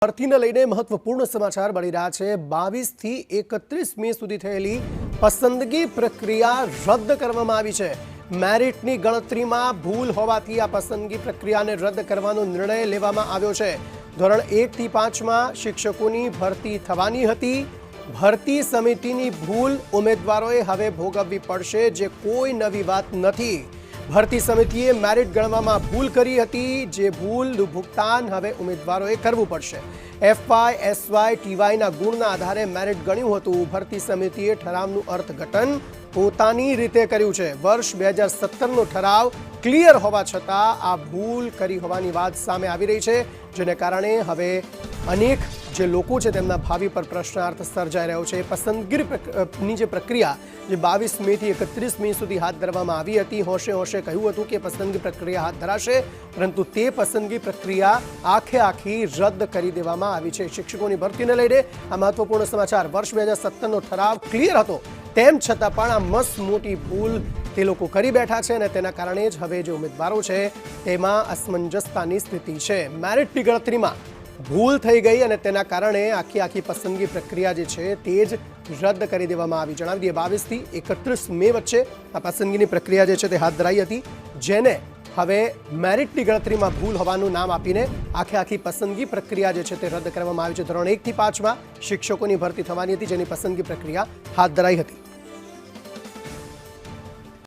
ભરતીને લઈને મહત્વપૂર્ણ સમાચાર મળી રહ્યા છે। 22 થી 31 મે સુધી થયેલી પસંદગી પ્રક્રિયા રદ કરવામાં આવી છે। મેરિટની ગણતરીમાં ભૂલ હોવાથી આ પસંદગી પ્રક્રિયાને રદ કરવાનો નિર્ણય લેવામાં આવ્યો છે। ધોરણ 1 થી 5 માં શિક્ષકોની ભરતી થવાની હતી। ભરતી સમિતિની ભૂલ ઉમેદવારોએ હવે ભોગવવી પડશે, જે કોઈ નવી વાત નથી। ભરતી સમિતિએ મેરિટ ગણવામાં ભૂલ કરી હતી, જે ભૂલનું ભુગતાન હવે ઉમેદવારોએ કરવું પડશે। એફવાય, એસવાય, ટીવાયના ગુણના આધારે મેરિટ ગણ્યું હતું। ભરતી સમિતિએ ઠરાવનું અર્થઘટન પોતાની રીતે કર્યું છે। વર્ષ 2017નો ઠરાવ ક્લિયર હોવા છતાં આ ભૂલ કરી હોવાની વાત સામે આવી રહી છે, જેને કારણે હવે અનેક જે લોકો છે તેમના ભાવિ પર પ્રશ્નાર્થ સર્જાઈ રહ્યો છે। પસંદગીની જે પ્રક્રિયા જે 22 મે થી 31 મે સુધી હાથ ધરવામાં આવી હતી, હોશે કહ્યું હતું કે પસંદગી પ્રક્રિયા હાથ ધરાશે, પરંતુ તે પસંદગી પ્રક્રિયા આખી રદ કરી દેવામાં આવી છે। શિક્ષકોની ભરતીને લઈને આ મહત્વપૂર્ણ સમાચાર। વર્ષ 2017નો ઠરાવ ક્લિયર હતો, તેમ છતાં પણ આ મસ્ત મોટી ભૂલ તે લોકો કરી બેઠા છે અને તેના કારણે જ હવે જે ઉમેદવારો છે તેમાં અસમંજસતાની સ્થિતિ છે। મેરિટની ગણતરીમાં ભૂલ થઈ ગઈ અને તેના કારણે આખી પસંદગી પ્રક્રિયા જે છે તે જ રદ કરી દેવામાં આવી। જણાવી દઈએ 22 થી 31 મે વચ્ચે આ પસંદગીની પ્રક્રિયા જે છે તે હાથ ધરાઈ હતી, જેને હવે મેરિટની ગણતરીમાં ભૂલ હોવાનું નામ આપીને આખી પસંદગી પ્રક્રિયા જે છે તે રદ કરવામાં આવી છે। ધોરણ 1 થી 5 માં શિક્ષકોની ભરતી થવાની હતી, જેની પસંદગી પ્રક્રિયા હાથ ધરાઈ હતી।